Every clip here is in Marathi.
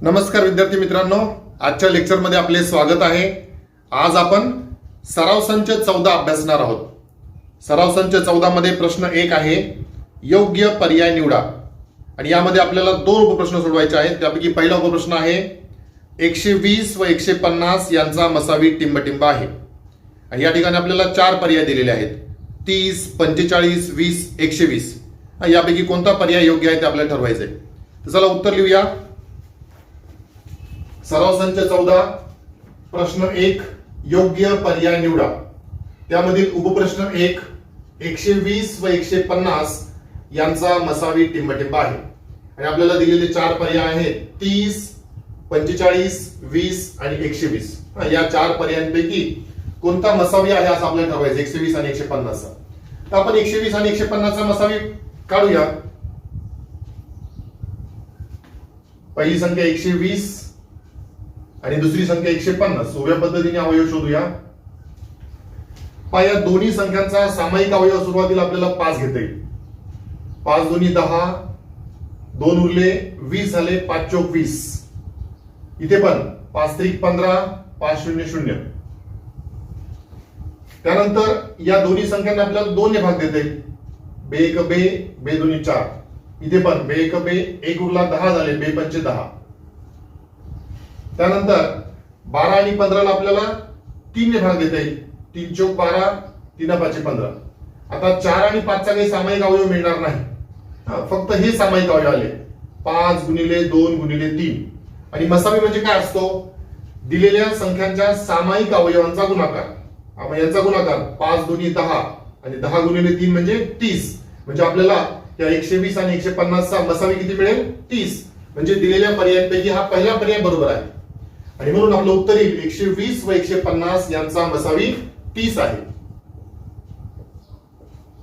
नमस्कार विद्यार्थी मित्रांनो, आजच्या लेक्चरमध्ये आपले स्वागत आहे। आज आपण सराव संच 14 अभ्यासणार आहोत। सराव संच 14 मध्ये प्रश्न 1 आहे, योग्य पर्याय निवडा। आणि यामध्ये आपल्याला दोन उपप्रश्न सोडवायचे आहेत। त्यापैकी पहिला उपप्रश्न आहे 120 व 150 यांचा मसावी टिंबटिंब आहे। आणि या ठिकाणी आपल्याला चार पर्याय दिलेले आहेत, 30, 45, 20, 120। यापैकी कोणता पर्याय योग्य आहे ते आपल्याला ठरवायचे आहे। तर चला उत्तर लिहूया। सराव संच 14 प्रश्न 1, योग्य पर्याय निवडा। त्यामधील उपप्रश्न 1, 120 व 150 यांचा मसावी टिंबटिंब आहे। आणि आपल्याला दिलेले चार पर्याय आहेत, 30, 45, 20 आणि 120। या चार पर्यायांपैकी कोणता मसावी आहे असं आपल्याला ठरवायचं, 120 आणि 150 चा। तर आपण 120 आणि 150 चा मसावी काढूया। पहिली संख्या 120 आणि दुसरी संख्या 150। उभ्या पद्धतीने अवयव शोधूया। या दोन्ही संख्यांचा सामायिक अवयव सुरुवातीला आपल्याला 5 घेता येईल। 5 दोन्ही 10, 2 उरले 20 झाले, 5 चौक 20। इथे पण 5 त्रिक 15, 5 शून्य 0। त्यानंतर या दोन्ही संख्यांना आपल्याला 2 ने भाग देता येईल। बे 1 बे, बे दोन्ही 4। इथे पण बे 1 बे, 1 उरला 10 झाले, बे 5 10। त्यानंतर 12 आणि 15 ला आपल्याला 3 ने भाग देता येईल। 3 चौक 12, 3 5 15। आता 4 आणि 5 चा काही सामायिक अवयव मिळणार नाही, फक्त हे सामायिक अवयव आले, 5 गुणिले 2 गुणिले 3। आणि मसावी म्हणजे काय असतो, दिलेल्या संख्यांच्या सामायिक अवयवांचा गुणाकार। यांचा गुणाकार 5 दोन्ही 10 आणि 10 गुणिले 3 म्हणजे 30। म्हणजे आपल्याला या 120 आणि 150 चा मसावी किती मिळेल, 30। म्हणजे दिलेल्या पर्यायांपैकी हा पहिला पर्याय बरोबर आहे। आणि म्हणून आपलं उत्तर येईल 120 व 150 यांचा मसावी 30 आहे।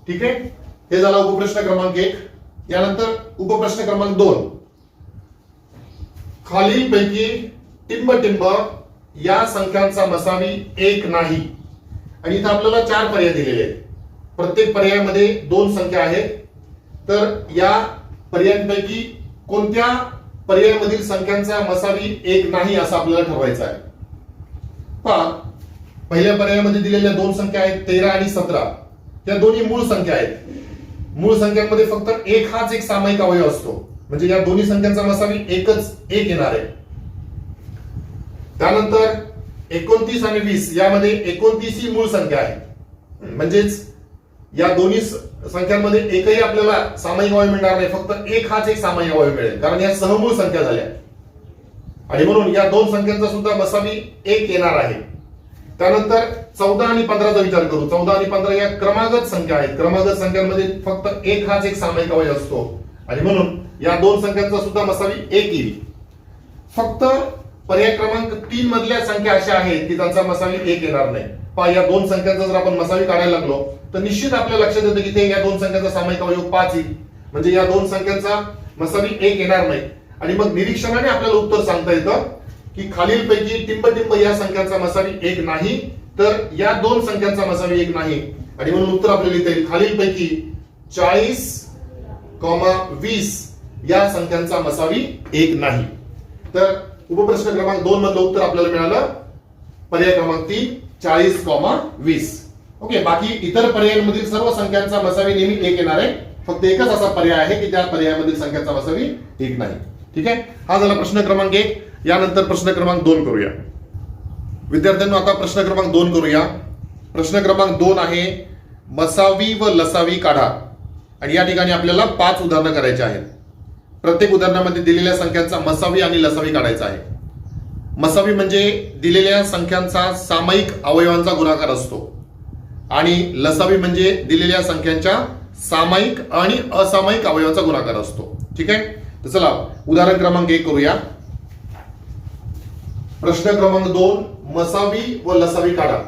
ठीक आहे, हे झाला उपप्रश्न क्रमांक 1। यानंतर उपप्रश्न क्रमांक 2, खालीलपैकी टिंबटिंब या संख्यांचा मसावी 1 नाही। आणि इथे आपल्याला 4 पर्याय दिलेले आहेत। प्रत्येक पर्यायामध्ये 2 संख्या आहेत। तर या पर्यायांपैकी कोणत्या पर्यायामधील संख्यांचा मसावी 1 नाही असं आपल्याला ठरवायचं आहे। पहा, पहिल्या पर्यायामध्ये दिलेल्या 2 संख्या आहेत 13 आणि 17। त्या दोन्ही मूळ संख्या आहेत। मूळ संख्यांमध्ये फक्त 1 हाच एक सामायिक अवयव असतो, म्हणजे या दोन्ही संख्यांचा मसावी 1 येणार आहे। त्यानंतर 29 आणि 20 यामध्ये 29 ही मूळ संख्या आहे। म्हणजेच या दोन्ही संख्यांमध्ये एकही आपल्याला सामायिक अवयव मिळणार नाही, फक्त 1 हाच एक सामायिक अवयव मिळेल, कारण या सहमूळ संख्या झाल्या। आणि म्हणून या 2 संख्यांचा सुद्धा मसावी 1 येणार आहे। त्यानंतर 14 आणि 15 चा विचार करू। 14 आणि 15 या क्रमागत संख्या आहेत। क्रमागत संख्यांमध्ये फक्त 1 हाच एक सामायिक अवयव असतो, आणि म्हणून या 2 संख्यांचा सुद्धा मसावी 1 येईल। फक्त पर्याय क्रमांक 3 मधल्या संख्या अशा आहेत की त्यांचा मसावी 1 येणार नाही। पहा, या 2 संख्यांचा जर आपण मसावी काढायला लागलो तर निश्चित आपल्या लक्षात येतं की ते या 2 संख्यांचा सामायिक अवयव 5 येईल, म्हणजे या 2 संख्यांचा मसावी 1 येणार नाही। आणि मग निरीक्षणाने आपल्याला उत्तर सांगता येतं की खालीलपैकी टिंबटिंब या संख्यांचा मसावी 1 नाही, तर या 2 संख्यांचा मसावी 1 नाही। आणि म्हणून उत्तर आपल्याला लिहिता येईल खालीलपैकी 40, 20 या संख्यांचा मसावी 1 नाही। तर उपप्रश्न क्रमांक 2 मधलं उत्तर आपल्याला मिळालं पर्याय क्रमांक 3, 40, 20। ओके, बाकी इतर पर्यायांमधील सर्व संख्यांचा मसावी नेहमी 1 येणार आहे। फक्त एकच असा पर्याय आहे की त्या पर्यायामधील संख्यांचा मसावी 1 नाही। ठीक आहे, हा झाला प्रश्न क्रमांक 1। यानंतर प्रश्न क्रमांक 2 करूया। विद्यार्थ्यांनो, आता प्रश्न क्रमांक 2 करूया। प्रश्न क्रमांक 2 आहे, मसावी व लसावी काढा। आणि या ठिकाणी आपल्याला 5 उदाहरणं करायची आहेत। प्रत्येक उदाहरणामध्ये दिलेल्या संख्यांचा मसावी आणि लसावी काढायचा आहे। मसावी म्हणजे दिलेल्या संख्यांचा सामायिक अवयवांचा गुणाकार असतो, आणि लसावी म्हणजे दिलेल्या संख्यांच्या सामायिक आणि असामायिक अवयवांचा गुणाकार असतो। ठीक आहे, तर चला उदाहरण क्रमांक 1 करूया। प्रश्न क्रमांक 2, मसावी व लसावी काढा।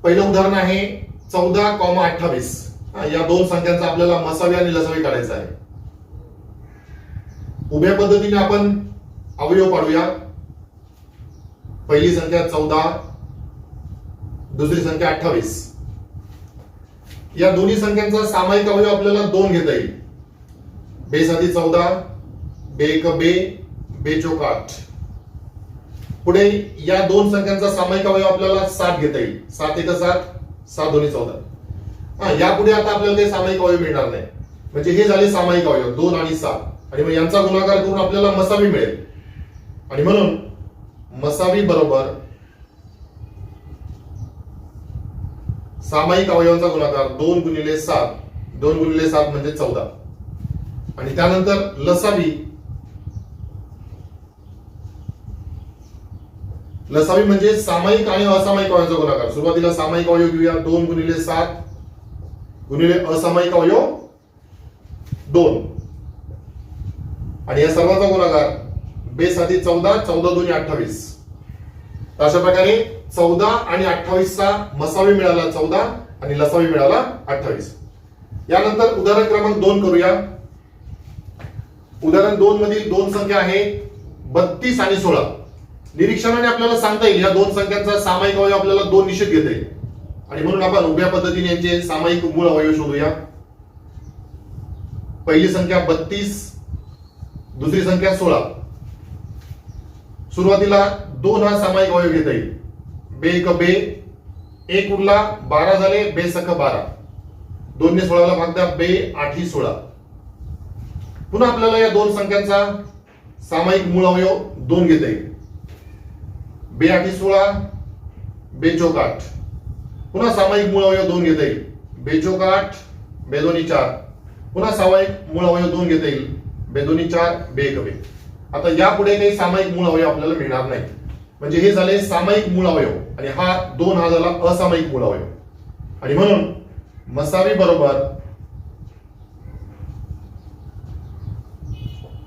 पहिलं उदाहरण आहे 14, 28। या 2 संख्यांचा आपल्याला मसावी आणि लसावी काढायचा आहे। उभ्या पद्धतीने आपण अवयव पाडूया। पहिली संख्या 14, दुसरी संख्या 28। या दोन्ही संख्यांचा सामायिक अवयव आपल्याला 2 घेता येईल। बे 7 14, बे 1 बे, बेचोक 8. पुढे या दोन संख्यांचा सामायिक अवयव आपल्याला 7 घेता येईल. 7 एक 7, 7 दोन्ही 14. यापुढे आता आपल्याला काही सामायिक अवयव मिळणार नाही. म्हणजे हे झाले सामायिक अवयव 2 आणि 7. आणि मग यांचा गुणाकार करून आपल्याला मसावी मिळेल. आणि म्हणून मसावी बरोबर सामायिक अवयवांचा गुणाकार 2 गुणिले 7. 2 गुणिले 7 म्हणजे 14. आणि त्यानंतर लसावी म्हणजे सामायिक आणि असामायिक अवयवांचा गुणाकार. सुरुवातीला सामायिक अवयव घेऊया. 2 गुणिले 7 गुणिले असामायिक अवयव 2. आणि या सर्वांचा गुणाकार बेस आधी 14, 14 दोन्ही 28. तर अशा प्रकारे 14 आणि 28 चा मसावी मिळाला 14 आणि लसावी मिळाला 28. यानंतर उदाहरण क्रमांक 2 करूया. उदाहरण 2 मधील दोन संख्या आहे 32 आणि 16. निरीक्षणाने आपल्याला सांगता येईल या दोन संख्यांचा सामायिक अवयव आपल्याला 2 निश्चित घेता येईल. आणि म्हणून आपण उभ्या पद्धतीने यांचे सामायिक मूळ अवयव शोधूया. पहिली संख्या 32, दुसरी संख्या 16. सुरुवातीला 2 हा सामायिक अवयव घेता येईल. बे एक बे, 1 उरला 12 झाले, बे सख 12. 2 ने 16 ला भाग द्या, बे 8 16. पुन्हा आपल्याला या दोन संख्यांचा सामायिक मूळ अवयव 2 घेता येईल. बे 8 16, बे चौक 8. पुन्हा सामायिक मूळ अवयव 2 घेता येईल. बे चौक 8, बे दोन्ही 4. पुन्हा सामायिक मूळ अवयव 2 घेता येईल. बे दोन्ही 4, बे एक बे. आता यापुढे काही सामायिक मूळ अवयव आपल्याला मिळणार नाही. म्हणजे हे झाले सामायिक मूळ अवयव आणि हा 2 हा झाला असामायिक मूळ अवयव. आणि म्हणून मसावी बरोबर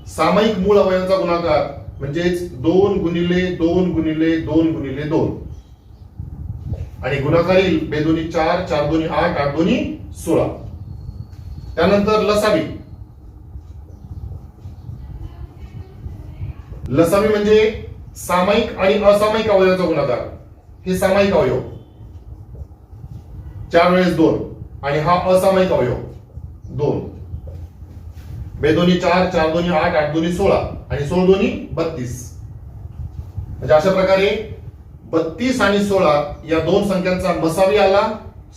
सामायिक मूळ अवयवांचा गुणाकार म्हणजेच 2 गुणिले 2 गुणिले 2 गुणिले 2. आणि गुणाकार येईल बे दोन्ही 4, 4 दोन्ही 8, 8 दोन्ही 16. त्यानंतर लसावी म्हणजे सामायिक आणि असामायिक अवयवांचा गुणाकार. हे सामायिक अवयव 4 वेळेस 2 आणि हा असामायिक अवयव 2. बे दोन्ही 4, 4 दोन्ही 8, 8 दोन्ही 16 आणि 16 दोन्ही 32. म्हणजे अशा प्रकारे 32 आणि 16 या दोन संख्यांचा मसावी आला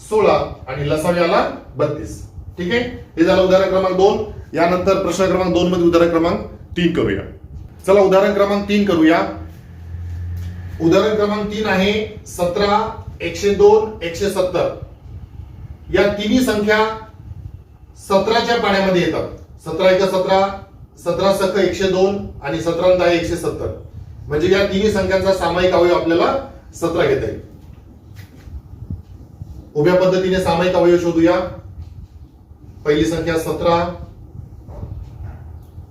16 आणि लसावी आला 32. ठीक आहे. हे झालं उदाहरण क्रमांक 2. यानंतर प्रश्न क्रमांक 2 मध्ये उदाहरण क्रमांक 3 करूया. चला उदाहरण क्रमांक 3 करूया. उदाहरण क्रमांक 3 आहे 17, 102, 170. या तिन्ही संख्या 17च्या पाण्यामध्ये येतात. 17 एक 17, 17 सख 102 आणि 17 10 170. म्हणजे या तिन्ही संख्यांचा सामायिक अवयव आपल्याला 17 घेता येईल. उभ्या पद्धतीने सामायिक अवयव शोधूया. पहिली संख्या 17,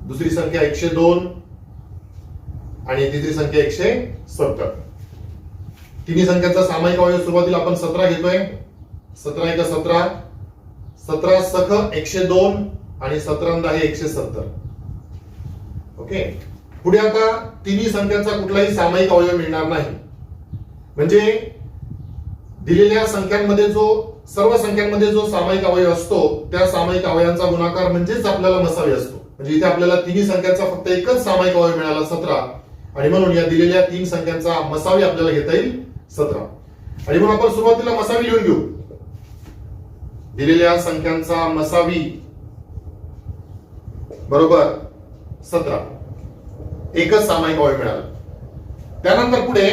दुसरी संख्या 102 आणि तिसरी संख्या 170. तिन्ही संख्यांचा सामायिक अवयव सुरुवातीला आपण 17 घेतोय. 17 एक 17, 17 सख 102 आणि 17 10 170. ओके. पुढे आता तिन्ही संख्यांचा कुठलाही सामायिक अवयव मिळणार नाही. म्हणजे दिलेल्या संख्यांमध्ये सर्व संख्यांमध्ये जो सामायिक अवयव असतो त्या सामायिक अवयवांचा गुणाकार म्हणजेच आपल्याला मसावी असतो. म्हणजे इथे आपल्याला तिन्ही संख्यांचा फक्त एकच सामायिक अवयव मिळाला 17. आणि म्हणून या दिलेल्या 3 संख्यांचा मसावी आपल्याला घेता येईल 17. आणि म्हणून आपण सुरुवातीला मसावी लिहून घेऊ. दिलेल्या संख्यांचा मसावी बरोबर 17. एकच सामायिक अवयव मिळाला. त्यानंतर पुढे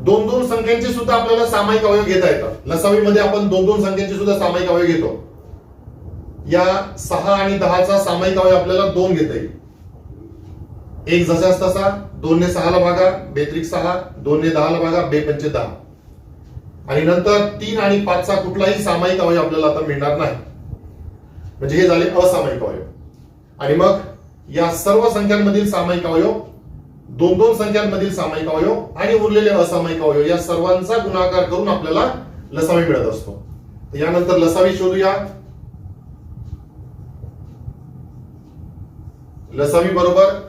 2-2 संख्यांचे सुद्धा आपल्याला सामायिक अवयव घेता येतात. लसावीमध्ये आपण 2-2 संख्यांचे सुद्धा सामायिक अवयव घेतो. या 6 आणि 10 चा सामायिक अवयव आपल्याला 2 घेता येईल. एक जसाच तसा 2 ने 6 ला भागा, बे त्रिक 6, 2 ने 10 ला भागा, बे पंचे 10. आणि नंतर 3 आणि 5 चा कुठलाही सामायिक अवयव आपल्याला आता मिळणार नाही. म्हणजे हे झाले असामायिक अवयव. आणि मग या सर्व संख्यांमधील सामायिक अवयव, 2-2 संख्यांमधील सामायिक अवयव आणि उरलेले असामायिक अवयव या सर्वांचा गुणाकार करून आपल्याला लसावी मिळत असतो. यानंतर लसावी शोधूया. लसावी बरोबर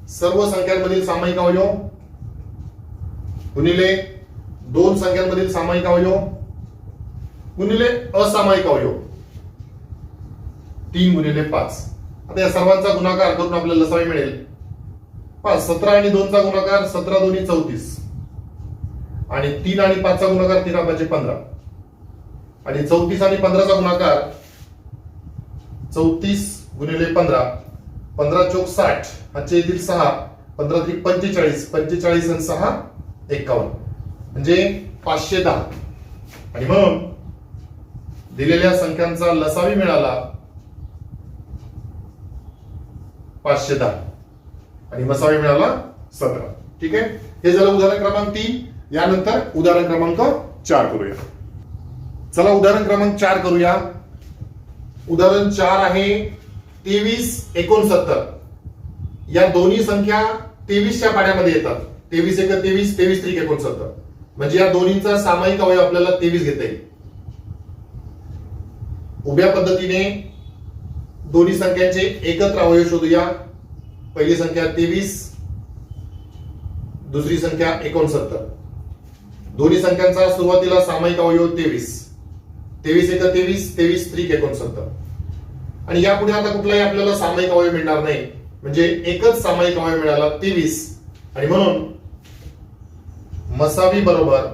सर्व संख्यांमधील सामायिक अवयव गुणिले 2 संख्यांमधील सामायिक अवयव गुणिले असामायिक अवयव 3 गुणिले 5. आता या सर्वांचा गुणाकार करून आपल्याला लसावी मिळेल. 17 आणि 2 चा गुणाकार 17 दोन्ही 34 आणि 3 आणि 5 चा गुणाकार 3 5 15 आणि 34 आणि 15 चा गुणाकार 34 गुणिले 15 15 चौक 60 हातचे येतील 6 15 त्रिक 45 45 आणि 6 51 म्हणजे 510 आणि म्हणून दिलेल्या संख्यांचा लसावी मिळाला 510 आणि मसावी मिळाला 17. ठीक आहे, हे झालं उदाहरण क्रमांक 3. यानंतर उदाहरण क्रमांक 4 करूया. चला उदाहरण क्रमांक 4 करूया. उदाहरण 4 आहे 23 69. या दोन्ही संख्या 23 च्या पाड्यामध्ये येतात. 23 एक 23 23 त्रिक 69 म्हणजे या दोन्हींचा सामायिक अवयव आपल्याला 23 घेता येईल. उभ्या पद्धतीने दोन्ही संख्यांचे एकत्र अवयव शोधूया. पहिली संख्या 23, दुसरी संख्या 69. दोन्ही संख्यांचा सुरुवातीला सामायिक अवयव 23 23 एक 23 23 त्रिक 69 आणि यापुढे आता कुठलाही आपल्याला सामायिक अवयव मिळणार नाही म्हणजे एकच सामायिक अवयव मिळाला 23 आणि म्हणून मसावी बरोबर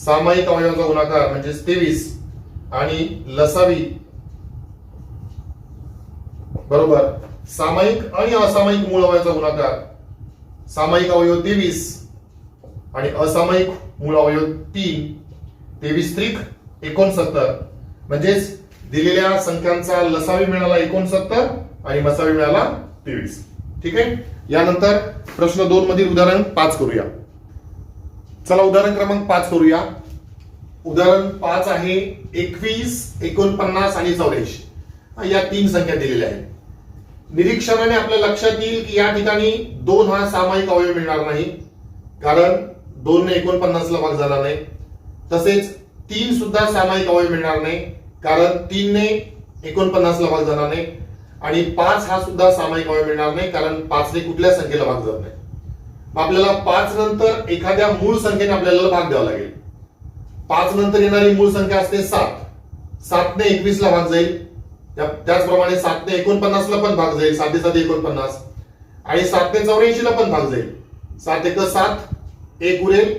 सामायिक अवयवाचा गुणाकार म्हणजे 23 आणि लसावी बरोबर सामायिक आणि असामायिक मूळ अवयवाचा गुणाकार. सामायिक अवयव 23 आणि असामायिक मूळ अवयव 3 23 त्रिक 69 म्हणजेच दिलेल्या संख्यांचा लसावी मिळाला 69 आणि मसावी मिळाला 23. ठीक आहे, यानंतर प्रश्न 2 मधील उदाहरण 5 करूया. चला उदाहरण क्रमांक 5 करूया. उदाहरण 5 आहे 21 49 आणि 84. या 3 संख्या दिलेल्या आहेत. निरीक्षणाने आपल्या लक्षात येईल की या ठिकाणी 2 हा सामायिक अवयव मिळणार नाही कारण 2 ने 49 ला भाग झाला नाही. तसेच 3 सुद्धा सामायिक अवयव मिळणार नाही कारण 3 ने 49 ला भाग झाला नाही आणि 5 हा सुद्धा सामायिक अवयव मिळणार नाही कारण 5 ने कुठल्या संख्येला भाग जात नाही. आपल्याला 5 नंतर एखाद्या मूळ संख्येने आपल्याला भाग द्यावा लागेल. 5 नंतर येणारी मूळ संख्या असते 7. 7 ने 21 ला भाग जाईल. त्याचप्रमाणे 7 ने 49 ला पण भाग जाईल. 7 7 49 आणि 7 ने 84 ला पण भाग जाईल. 7 1 7 1 उरेल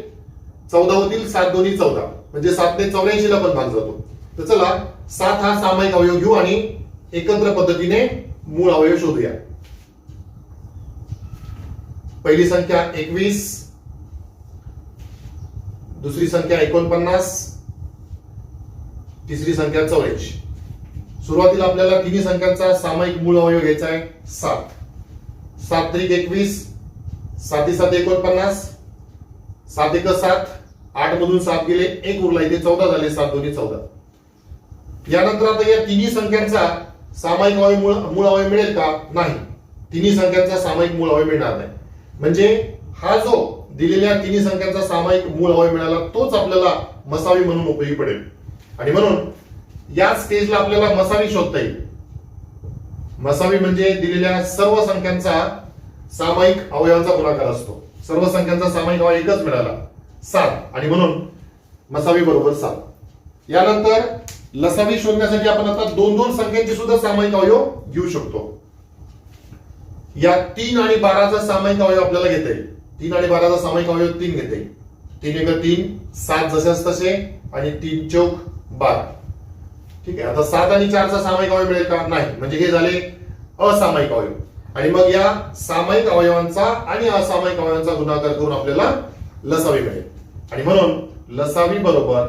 14 होतील 7 दोन्ही 14 म्हणजे 7 ने 84 ला पण भाग जातो. तर चला 7 हा सामायिक अवयव घेऊ आणि एकत्र पद्धतीने मूळ अवयव शोधूया. पहिली संख्या 21, दुसरी संख्या 49, तिसरी संख्या 84. सुरुवातीला आपल्याला तिन्ही संख्यांचा सामायिक मूळ अवयव घ्यायचा आहे 7. 7 त्रिक 21, 7 7 49, 7 1 7, 8 मधून 7 गेले 1 उरला इथे 14 झाले 7 दोन्ही 14. यानंतर आता या तिन्ही संख्यांचा सामायिक अवयव मूळ अवयव मिळेल का? नाही. तिन्ही संख्यांचा सामायिक मूळ अवयव मिळणार नाही. म्हणजे हा जो दिलेल्या तिन्ही संख्यांचा सामायिक मूळ अवयव मिळाला तोच आपल्याला मसावी म्हणून उपयोगी पडेल आणि म्हणून या स्टेजला आपल्याला मसावी शोधता येईल. मसावी म्हणजे दिलेल्या सर्व संख्यांचा सामायिक अवयवांचा गुणाकार असतो. सर्व संख्यांचा सामायिक अवयव एकच मिळाला 7 आणि म्हणून मसावी बरोबर 7. यानंतर लसावी शोधण्यासाठी आपण आता 2 संख्यांचे सुद्धा सामायिक अवयव घेऊ शकतो. या 3 आणि 12चा सामायिक अवयव आपल्याला घेता येईल. 3 आणि 12चा सामायिक अवयव 3 घेता येईल. 3 1 3, 7 जसेच तसे आणि 3 चौक 12. ठीक आहे, आता 7 आणि 4चा सामायिक अवयव मिळेल का? नाही. म्हणजे हे झाले असामायिक अवयव आणि मग या सामायिक अवयवांचा आणि असामायिक अवयवांचा गुणाकार करून आपल्याला लसावी मिळेल आणि म्हणून लसावी बरोबर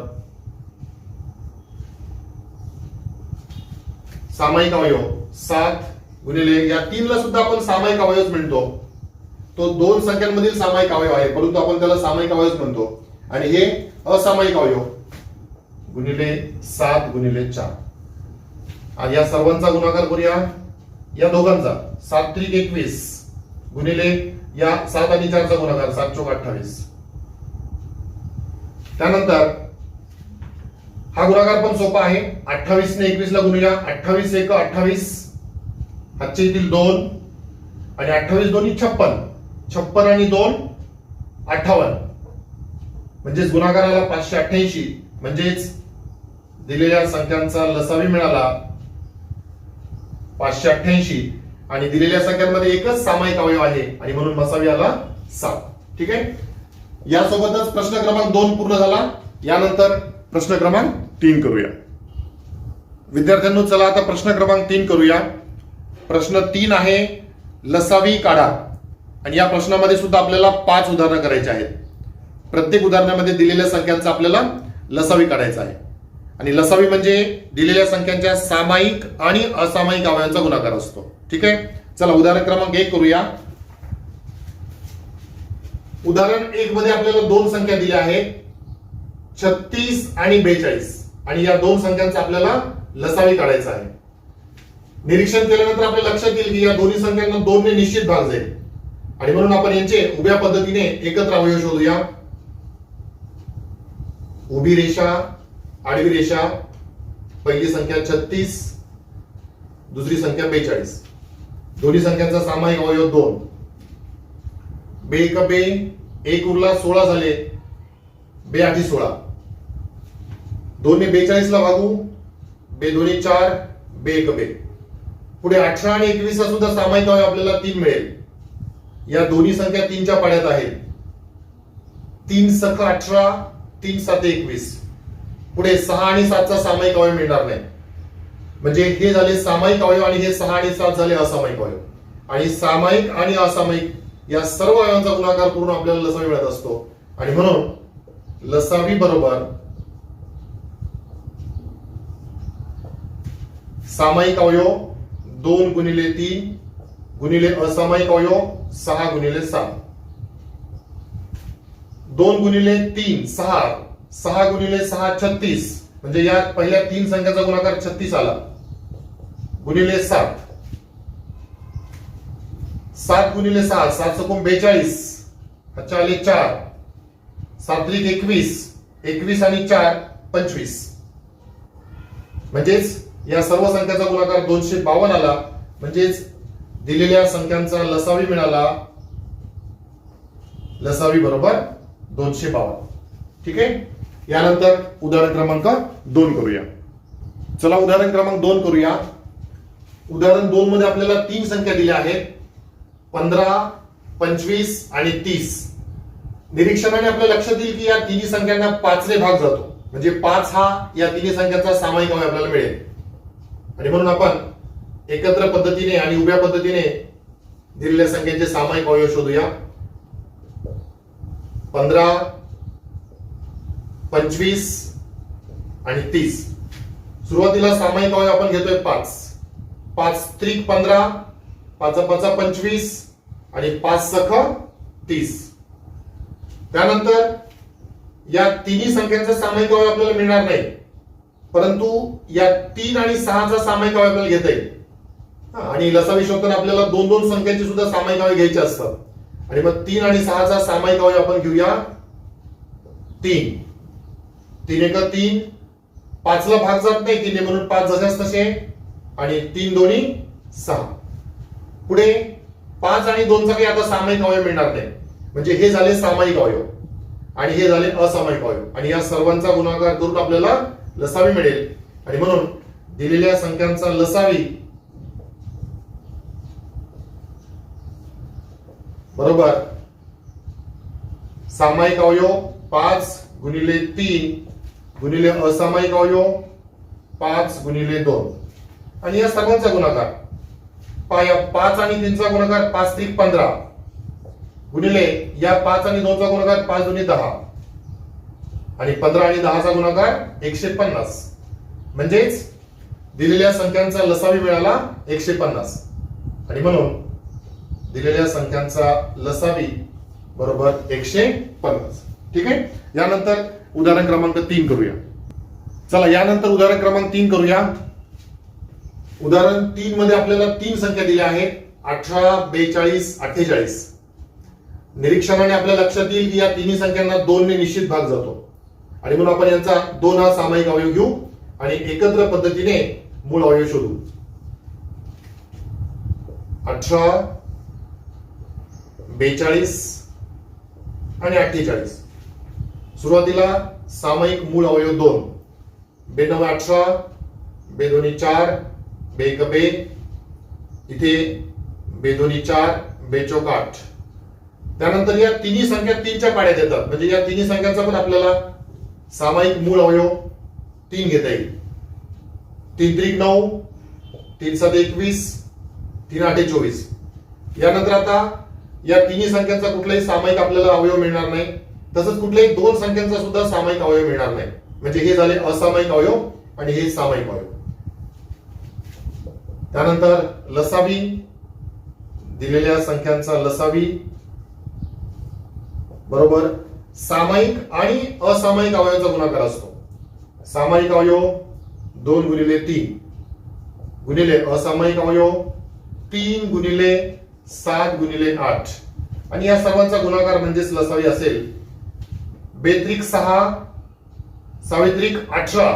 सामायिक अवयव 7 गुणिले या 3 ला सुद्धा आपण सामायिक अवयव म्हणतो. तो 2 संख्यांमधील सामायिक अवयव आहे परंतु आपण त्याला सामायिक अवयव म्हणतो आणि हे असामायिक अवयव गुणिले 7 गुणिले 4 आणि या सर्वांचा गुणाकार करूया. या दोघांचा 7 त्रिक 21 गुणिले या 7 आणि 4चा गुणाकार 7 चौक 28. त्यानंतर हा गुणाकार पण सोपा आहे. 28 ने 21 ला गुणूया. 28 1 28 हातचे येतील 2 आणि 28 दोन्ही 56. 56 आणि 2 58 म्हणजेच गुणाकाराला 588 म्हणजेच दिलेल्या संख्यांचा लसावी मिळाला 588 आणि दिलेल्या संख्यांमध्ये एकच सामायिक अवयव आहे आणि म्हणून मसावी आला 7. ठीक आहे. यासोबतच प्रश्न क्रमांक 2 पूर्ण झाला. यानंतर प्रश्न क्रमांक 3 करूया. विद्यार्थ्यांनो चला आता प्रश्न क्रमांक 3 करूया. प्रश्न 3 आहे लसावी काढा आणि या प्रश्नामध्ये सुद्धा आपल्याला 5 उदाहरणं करायची आहेत. प्रत्येक उदाहरणामध्ये दिलेल्या संख्यांचा आपल्याला लसावी काढायचा आहे आणि लसावी म्हणजे दिलेल्या संख्यांच्या सामायिक आणि असामायिक अवयवांचा गुणाकार असतो. ठीक आहे. चला उदाहरण क्रमांक 1 करूया. उदाहरण 1 मध्ये आपल्याला दोन संख्या दिल्या आहेत 36 आणि 42 आणि या दोन संख्यांचा आपल्याला लसावी काढायचा आहे. निरीक्षण केल्यानंतर आपल्या लक्षात येईल की या दोन्ही संख्यांना 2 ने निश्चित भाग जाईल आणि म्हणून आपण यांचे उभ्या पद्धतीने एकत्र अवयव शोधूया. उभी रेषा, आडवी रेषा. पहिली संख्या 36, दुसरी संख्या 42. दोन्ही संख्यांचा सामायिक अवयव 2. बे एक बे, एक उरला 16 झाले. बे 8 16. 2 ने 42 ला भागू. बे 2 4, बे 1 बे. पुढे 18 आणि 21 चा सुद्धा सामायिक अवयव आपल्याला 3 मिळेल. या दोन्ही संख्या 3 च्या पाड्यात आहेत. 3 सख 18, 3 7 21. पुढे 6 आणि 7 चा सामायिक अवयव मिळणार नाही. म्हणजे हे झाले सामायिक अवयव आणि हे 6 आणि 7 झाले असामायिक अवयव. आणि सामायिक आणि असामायिक या सर्व अवयवांचा गुणाकार करून आपल्याला लसावी मिळत असतो आणि म्हणून लसावी बरोबर सामायिक अवयव 2 गुणिले 3 गुणिले असामायिक अवयव 6 गुणिले 7. 2 गुणिले 3 6, 6 गुणिले 6 36. म्हणजे या पहिल्या 3 संख्याचा गुणाकार 36 आला. गुणिले 7, 7 गुणिले 6, 7 चौकोन 42. अच्छा आले 4. 7 त्रिक 21, 21 आणि 4 25. म्हणजेच या सर्व संख्याचा गुणाकार 252 आला. म्हणजेच दिलेल्या संख्यांचा लसावी मिळाला. लसावी बरोबर 252. ठीक आहे. यानंतर उदाहरण क्रमांक 2 करूया. चला उदाहरण क्रमांक 2 करूया. उदाहरण 2 मध्ये आपल्याला 3 संख्या दिल्या आहेत 15, 25 आणि 30. निरीक्षणाने आपल्या लक्षात येईल की या तिन्ही संख्यांना 5 ने भाग जातो. म्हणजे 5 हा या तिन्ही संख्यांचा सामायिक अवयव आपल्याला मिळेल आणि म्हणून आपण एकत्र पद्धतीने आणि उभ्या पद्धतीने दिलेल्या संख्येचे सामायिक अवयव शोधूया. 15, 25 आणि 30. सुरुवातीला सामायिक अवयव आपण घेतोय 5. 5 त्रिक 15, 5 5 25 आणि 5 सख 30. त्यानंतर या तिन्ही संख्यांचा सामायिक अवयव आपल्याला मिळणार नाही, परंतु या 3 आणि 6 चा सामायिक अवयव आपल्याला घेता येईल. आणि लसावी शोधताना आपल्याला 2 संख्यांचे सुद्धा सामायिक अवयव घ्यायचे असतात आणि मग 3 आणि 6 चा सामायिक अवयव आपण घेऊया 3. 3 एक 3, 5 ला भाग जात नाही 3 म्हणून 5 जशास तसे आणि 3 दोन्ही 6. पुढे 5 आणि 2 चा काही आता सामायिक अवयव मिळणार नाही. म्हणजे हे झाले सामायिक अवयव आणि हे झाले असामायिक अवयव आणि या सर्वांचा गुणाकार करून आपल्याला लसावी मिळेल आणि म्हणून दिलेल्या संख्यांचा लसावी बरोबर सामायिक अवयव 5 गुणिले 3 गुणिले असामायिक अवयव 5 गुणिले 2 आणि या सर्वांचा गुणाकार 5 आणि 3 चा गुणाकार 5 त्रिक 15 गुणिले या 5 आणि 2 चा गुणाकार 5 दुनी 10 आणि 15 आणि 10 चा गुणाकार 150. म्हणजेच दिलेल्या संख्यांचा लसावी मिळाला 150 आणि म्हणून दिलेल्या संख्यांचा लसावी बरोबर 150. ठीक आहे. यानंतर उदाहरण क्रमांक 3 करूया. चला यानंतर उदाहरण क्रमांक 3 करूया. उदाहरण 3 मध्ये आपल्याला 3 संख्या दिल्या आहेत 18, 42, 48. निरीक्षणाने आपल्या लक्षात येईल की या तिन्ही संख्यांना 2 ने निश्चित भाग जातो आणि म्हणून आपण यांचा 2 हा सामायिक अवयव घेऊ आणि एकत्र पद्धतीने मूळ अवयव शोधू. 18, 42 आणि 48. सुरुवातीला सामायिक मूळ अवयव 2. बे 9 18, बे 2 4, बे 1 बे, इथे बेदोनी 4, बेचोक 8. त्यानंतर या तिन्ही संख्या 3च्या पाड्यात येतात, म्हणजे या तिन्ही संख्यांचा पण आपल्याला सामायिक मूळ अवयव 3 घेता येईल. 3 त्रिक 9, 3 7 21, 3 8 24. यानंतर आता या तिन्ही संख्यांचा कुठलाही सामायिक आपल्याला अवयव मिळणार नाही, तसंच कुठल्याही दोन संख्यांचा सुद्धा सामायिक अवयव मिळणार नाही. म्हणजे हे झाले असामायिक अवयव आणि हे सामायिक अवयव. त्यानंतर लसावी, दिलेल्या संख्यांचा लसावी बरोबर सामायिक आणि असामायिक अवयवाचा गुणाकार असतो. सामायिक अवयव 2 गुणिले 3 गुणिले असामायिक अवयव 3 गुणिले 7 गुणिले 8 आणि या सर्वांचा गुणाकार म्हणजेच लसावी असेल. बेत्रिक 6, सावित्रिक 18,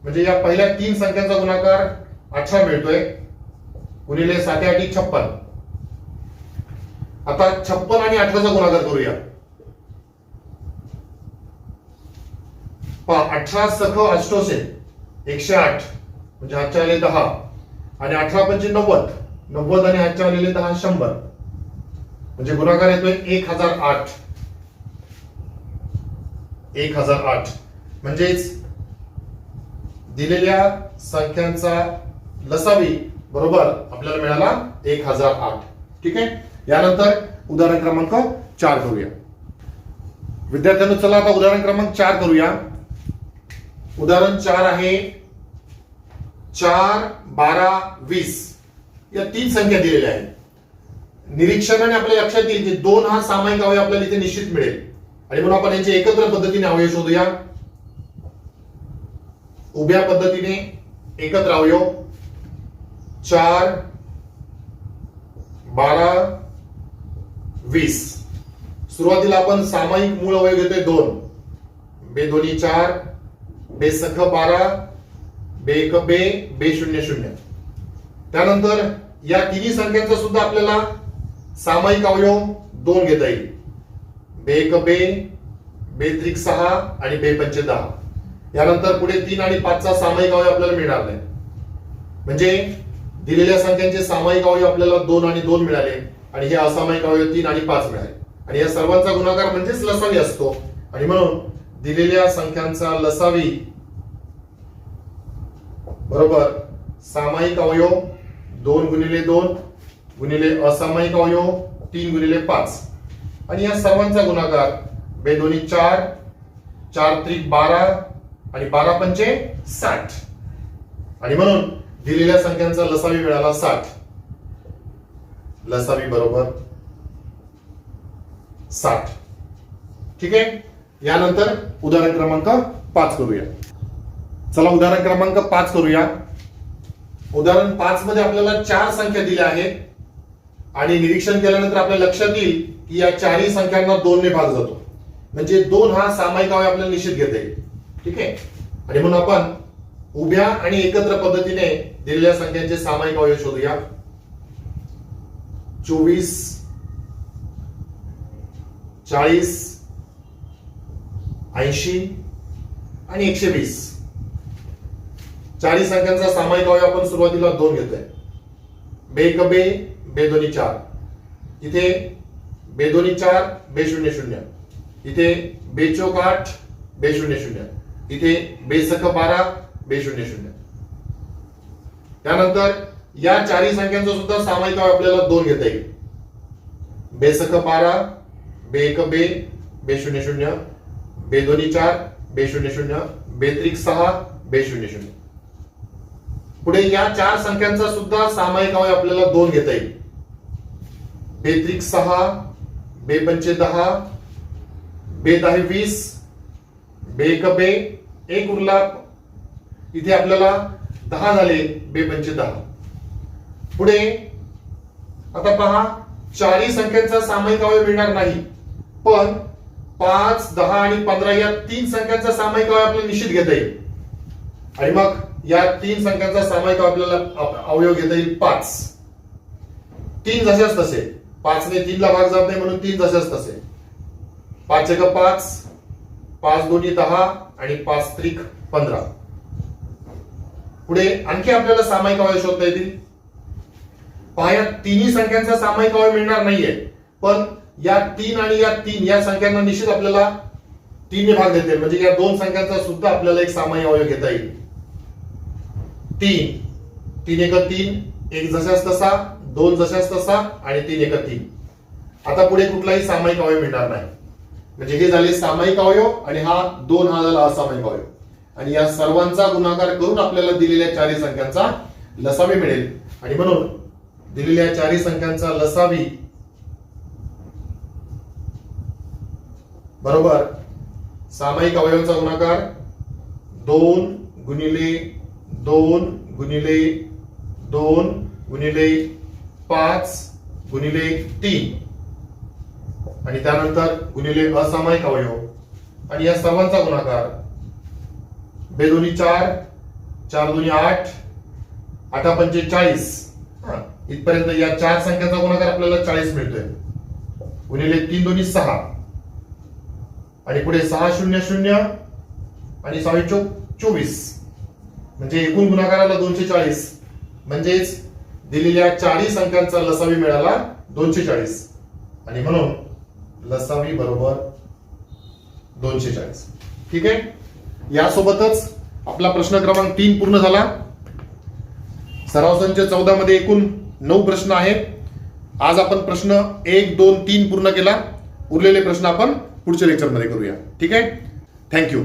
म्हणजे या पहिल्या 3 संख्यांचा गुणाकार 18 मिळतोय गुणिले 7 8 56. आता 56 आणि 18चा गुणाकार करूया. 18 सख अष्टोशे 108, म्हणजे हातच्या आले 10 आणि 18 पंचे 90, 90 आणि हातच्या आलेले 10 100, म्हणजे गुणाकार येतोय 1008. 1008 म्हणजेच दिलेल्या संख्यांचा लसावी बरोबर आपल्याला मिळाला 1008. ठीक आहे. यानंतर उदाहरण क्रमांक 4 करूया. विद्यार्थ्यांनो चला आता उदाहरण क्रमांक 4 करूया. उदाहरण 4 आहे 4 12 20 या 3 संख्या दिलेल्या आहेत. निरीक्षणाने आपल्या लक्षात येईल की 2 हा सामायिक अवयव आपल्याला इथे निश्चित मिळेल आणि म्हणून आपण यांचे एकत्र पद्धतीने अवयव शोधूया. उभ्या पद्धतीने एकत्र अवयव 4 12 20. सुरुवातीला आपण सामायिक मूळ अवयव घेतोय 2. बे दोन्ही 4, बे सख 12, बे 1 बे, बे 0 0. त्यानंतर या तिन्ही संख्यांचा सुद्धा आपल्याला सामायिक अवयव 2 घेता येईल. बे 1 बे, बे त्रिक 6 आणि बे पंचे 10. यानंतर पुढे 3 आणि 5चा सामायिक अवयव आपल्याला मिळणार नाही. म्हणजे दिलेल्या संख्यांचे सामायिक अवयव आपल्याला 2 आणि 2 मिळाले आणि हे असामायिक अवयव 3 आणि 5 मिळाले आणि या सर्वांचा गुणाकार म्हणजेच लसावी असतो आणि म्हणून दिलेल्या संख्यांचा लसावी बरोबर सामायिक अवयव 2 गुणिले 2 गुणिले असामायिक अवयव 3 गुणिले 5 आणि या सर्वांचा गुणाकार बे दोन्ही 4, 4 त्रिक 12 आणि 12 पंचे 60 आणि म्हणून दिलेल्या संख्यांचा लसावी मिळाला 60. लसावी बरोबर 60. ठीक आहे. यानंतर उदाहरण क्रमांक 5 करूया. चला उदाहरण क्रमांक 5 करूया. उदाहरण 5 मध्ये आपल्याला 4 संख्या दिल्या आहेत आणि निरीक्षण केल्यानंतर आपल्या लक्षात येईल की या चारही संख्यांना 2 ने भाग जातो, म्हणजे 2 हा सामायिक अवयव आपल्याला निश्चित घेता येईल. ठीक आहे. आणि म्हणून आपण उभ्या आणि एकत्र पद्धतीने दिलेल्या संख्यांचे सामायिक अवयव शोधूया. 24 40 80 आणि 120. चारही संख्यांचा सामायिक अवयव आपण सुरुवातीला 2 घेतोय. बे 1 बे, बे दोन्ही 4. इथे बे दोन्ही 4, बे 0 0. इथे बे चौक 8, बे 0 0. इथे बे सख 12, बे 0 0. त्यानंतर या चारही संख्यांचा सुद्धा सामायिक अवयव आपल्याला 2 घेता येईल. बे सख 12, बे 1 बे, बे 0 0. बे दोन्ही 4, बे 0 0. बे त्रिक 6, बे 0 0. पुढे या 4 संख्यांचा सुद्धा सामायिक अवयव आपल्याला 2 घेता येईल. बे त्रिक 6, बे पंचे 10, बे 10 20, बे 1 बे, 1 उरला. इथे आपल्याला 10 झाले, बे पंचे 10. पुढे आता पहा, चारही संख्यांचा सामायिक अवयव मिळणार नाही, पण 5 10 आणि 15 या 3 संख्यांचा सामायिक अवयव आपल्याला निश्चित घेता येईल. आणि मग या 3 संख्यांचा सामायिक आपल्याला अवयव घेता येईल 5. 3 जशाच तसे, 5 ने 3 ला भाग जात नाही म्हणून 3 जशाच तसे. 5 1 5, 5 दोन्ही 10 आणि 5 त्रिक 15. पुढे आणखी आपल्याला सामायिक अवयव शोधता येतील. पहा या तिन्ही संख्यांचा सामायिक अवयव मिळणार नाहीये, पण या 3 आणि या 3 या संख्यांना निश्चित आपल्याला 3 ने भाग देते, म्हणजे या दोन संख्यांचा सुद्धा आपल्याला एक सामायिक अवयव घेता येईल. 3 3 एक 3, एक जशास तसा, 2 जशास तसा आणि 3 एक 3. आता पुढे कुठलाही सामायिक अवयव मिळणार नाही, म्हणजे हे झाले सामायिक अवयव आणि हा 2 हा झाला असामायिक अवयव. आणि या सर्वांचा गुणाकार करून आपल्याला दिलेल्या चारही संख्यांचा लसावी मिळेल. आणि म्हणून दिलेल्या चारही संख्यांचा लसावी बरोबर सामायिक अवयवांचा गुणाकार 2 गुणिले 2 गुणिले 2 गुणिले 5 गुणिले 3 आणि त्यानंतर गुणिले असामायिक अवयव. आणि या सर्वांचा गुणाकार 2 दुनी 4, 4 दुनी 8, 8 पंचे 40. इथपर्यंत या चार संख्यांचा गुणाकार आपल्याला 40 मिळतोय. गुणिले 3 दुनी 6 आणि पुढे 6 0 0 आणि 6 चोक 24, म्हणजे एकूण गुणाकाराला 240. म्हणजेच दिलेल्या चारही संख्यांचा लसावी मिळाला 240 आणि म्हणून लसावी बरोबर 240. ठीक आहे, यासोबतच आपला प्रश्न क्रमांक 3 पूर्ण झाला. सराव संच 14 मध्ये एकूण 9 प्रश्न आहेत. आज आपण प्रश्न 1 2 3 पूर्ण केला. उरलेले प्रश्न आपण पुढच्या लेक्चरमध्ये करूया. ठीक आहे, थँक्यू.